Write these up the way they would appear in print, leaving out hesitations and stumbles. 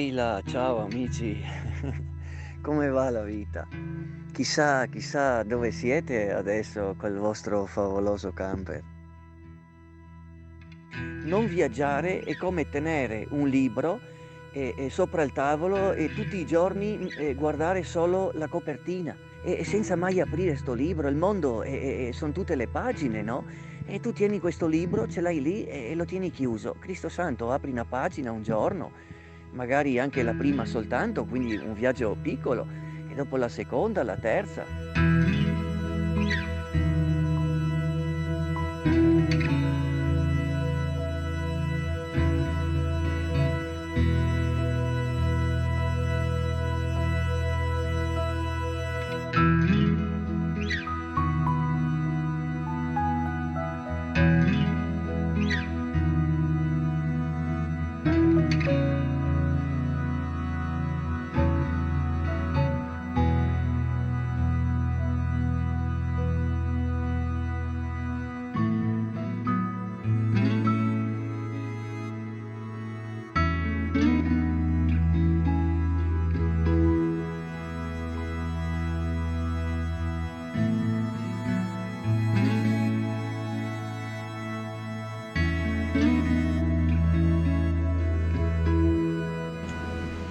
Leila, ciao amici, come va la vita? Chissà dove siete adesso col vostro favoloso camper. Non viaggiare è come tenere un libro sopra il tavolo e tutti i giorni guardare solo la copertina e senza mai aprire sto libro. Il mondo sono tutte le pagine, no? E tu tieni questo libro, ce l'hai lì e lo tieni chiuso. Cristo santo, apri una pagina un giorno, magari anche la prima soltanto, quindi un viaggio piccolo, e dopo la seconda, la terza.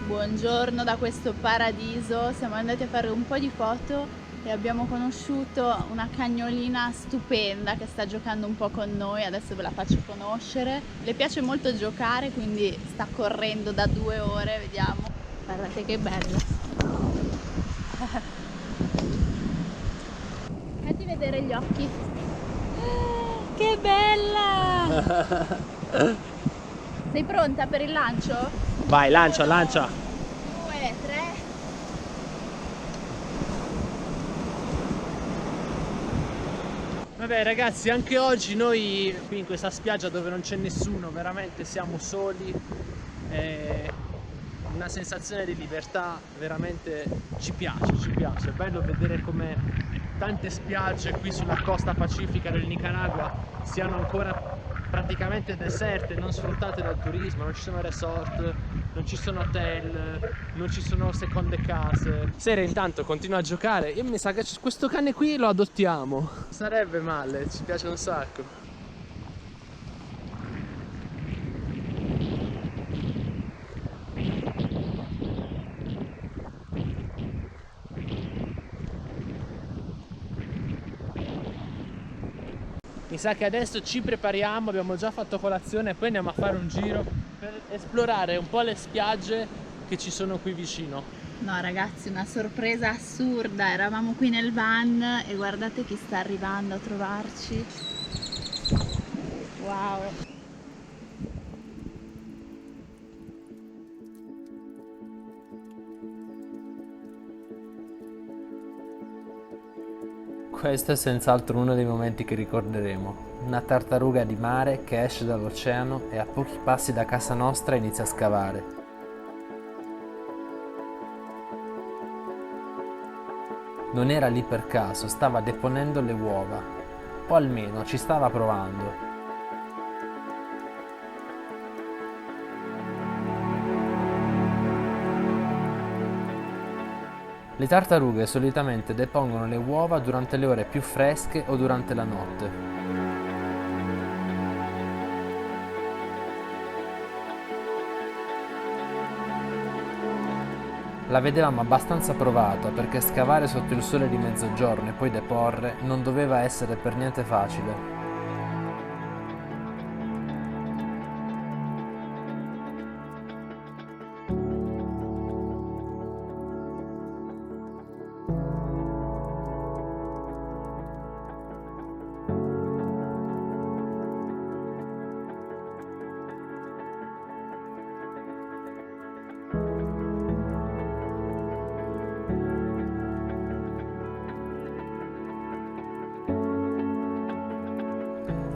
Buongiorno da questo paradiso, siamo andati a fare un po' di foto e abbiamo conosciuto una cagnolina stupenda che sta giocando un po' con noi, adesso ve la faccio conoscere. Le piace molto giocare, quindi sta correndo da 2 ore, vediamo. Guardate che bella. Fatti vedere gli occhi. Che bella! Sei pronta per il lancio? Vai, lancia, lancia. 2, 3. Vabbè ragazzi, anche oggi noi qui in questa spiaggia dove non c'è nessuno, veramente siamo soli, una sensazione di libertà veramente ci piace, è bello vedere come tante spiagge qui sulla costa pacifica del Nicaragua siano ancora praticamente deserte, non sfruttate dal turismo, non ci sono resort, non ci sono hotel, non ci sono seconde case. Sera intanto continua a giocare e mi sa che questo cane qui lo adottiamo. Sarebbe male, ci piace un sacco. Mi sa che adesso ci prepariamo, abbiamo già fatto colazione e poi andiamo a fare un giro per esplorare un po' le spiagge che ci sono qui vicino. No ragazzi, una sorpresa assurda, eravamo qui nel van e guardate chi sta arrivando a trovarci. Wow! Questo è senz'altro uno dei momenti che ricorderemo. Una tartaruga di mare che esce dall'oceano e a pochi passi da casa nostra inizia a scavare. Non era lì per caso, stava deponendo le uova, o almeno ci stava provando. Le tartarughe solitamente depongono le uova durante le ore più fresche o durante la notte. La vedevamo abbastanza provata perché scavare sotto il sole di mezzogiorno e poi deporre non doveva essere per niente facile.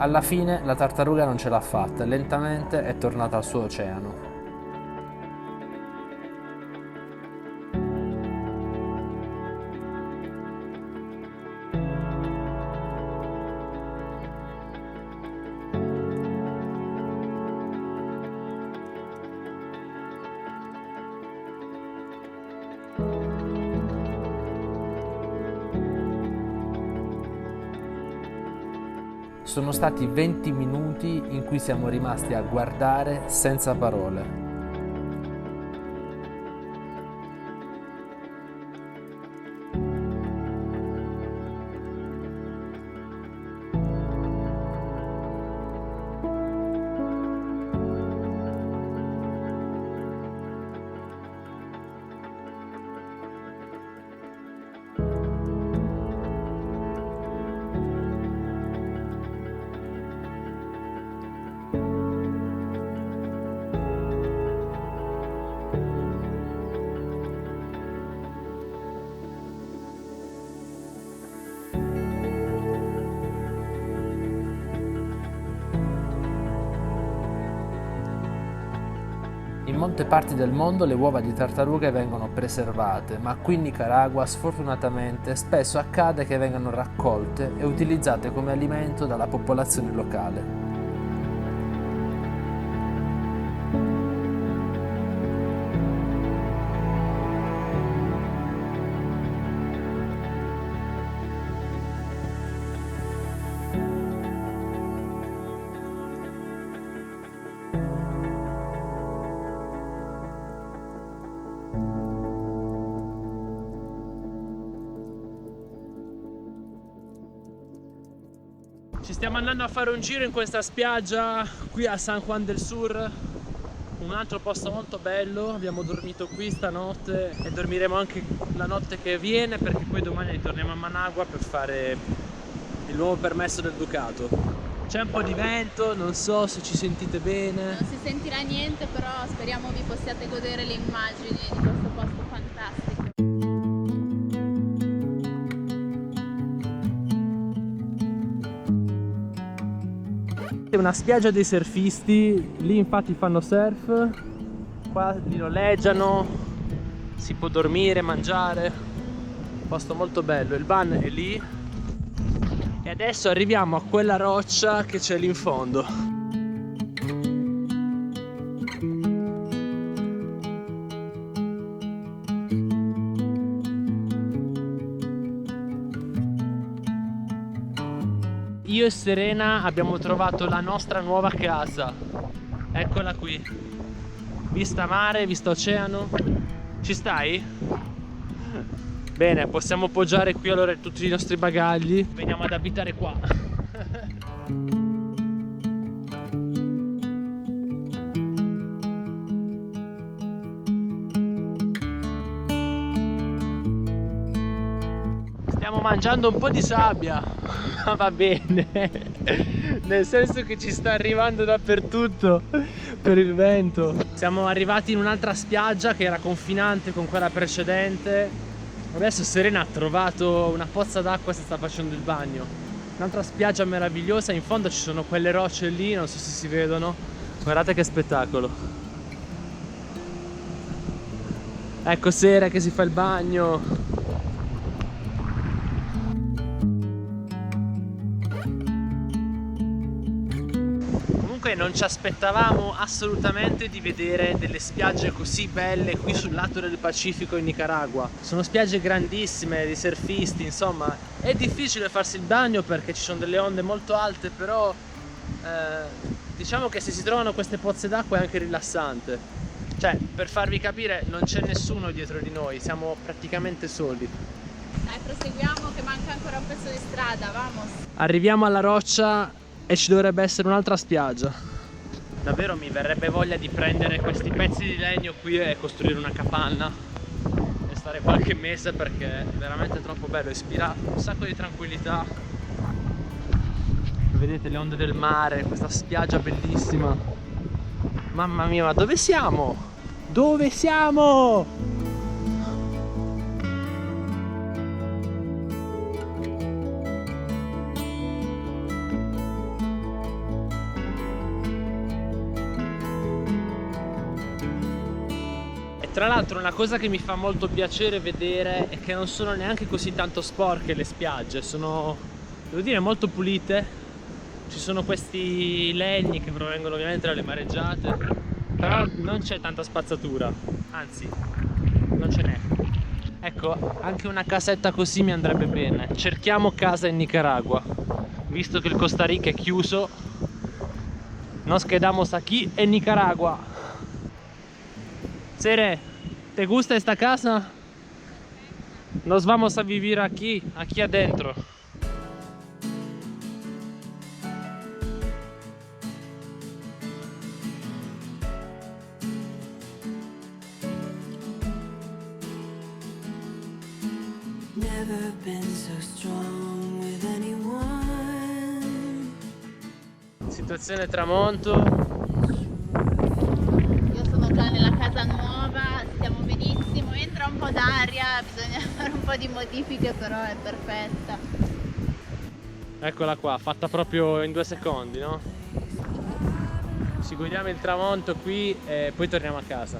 Alla fine la tartaruga non ce l'ha fatta e lentamente è tornata al suo oceano. Sono stati 20 minuti in cui siamo rimasti a guardare senza parole. In molte parti del mondo le uova di tartarughe vengono preservate, ma qui in Nicaragua sfortunatamente spesso accade che vengano raccolte e utilizzate come alimento dalla popolazione locale. Ci stiamo andando a fare un giro in questa spiaggia qui a San Juan del Sur, un altro posto molto bello. Abbiamo dormito qui stanotte e dormiremo anche la notte che viene, perché poi domani ritorniamo a Managua per fare il nuovo permesso del Ducato. C'è un po' di vento, non so se ci sentite bene. Non si sentirà niente, però speriamo vi possiate godere le immagini di questo posto fantastico. È una spiaggia dei surfisti, lì infatti fanno surf, qua li noleggiano, si può dormire, mangiare, un posto molto bello. Il van è lì e adesso arriviamo a quella roccia che c'è lì in fondo. Io e Serena abbiamo trovato la nostra nuova casa. Eccola qui. Vista mare, vista oceano. Ci stai? Bene, possiamo poggiare qui allora tutti i nostri bagagli. Veniamo ad abitare qua. Stiamo mangiando un po' di sabbia. Va bene, nel senso che ci sta arrivando dappertutto per il vento. Siamo arrivati in un'altra spiaggia che era confinante con quella precedente. Adesso Serena ha trovato una pozza d'acqua e si sta facendo il bagno. Un'altra spiaggia meravigliosa, in fondo ci sono quelle rocce lì, non so se si vedono. Guardate che spettacolo. Ecco Sera che si fa il bagno. Non ci aspettavamo assolutamente di vedere delle spiagge così belle qui sul lato del Pacifico in Nicaragua. Sono spiagge grandissime, di surfisti, insomma è difficile farsi il bagno perché ci sono delle onde molto alte, però diciamo che se si trovano queste pozze d'acqua è anche rilassante. Cioè, per farvi capire, non c'è nessuno dietro di noi, siamo praticamente soli. Dai, proseguiamo che manca ancora un pezzo di strada, vamos! Arriviamo alla roccia e ci dovrebbe essere un'altra spiaggia. Davvero mi verrebbe voglia di prendere questi pezzi di legno qui e costruire una capanna e stare qualche mese, perché è veramente troppo bello, ispira un sacco di tranquillità. Vedete le onde del mare, questa spiaggia bellissima. Mamma mia, ma dove siamo? Dove siamo? Tra l'altro una cosa che mi fa molto piacere vedere è che non sono neanche così tanto sporche le spiagge, sono, devo dire, molto pulite. Ci sono questi legni che provengono ovviamente dalle mareggiate, però non c'è tanta spazzatura, anzi non ce n'è. Ecco, anche una casetta così mi andrebbe bene. Cerchiamo casa in Nicaragua. visto che il Costa Rica è chiuso, nos quedamos aquí en Nicaragua. Sere, ¿te gusta esta casa? Nos vamos a vivir aquí adentro. Never been so strong with anyone. Situazione tramonto. Io sono già nella casa nuova, stiamo benissimo, entra un po' d'aria, bisogna fare un po' di modifiche, però è perfetta. Eccola qua, fatta proprio in 2 secondi, no? Ci guidiamo il tramonto qui e poi torniamo a casa.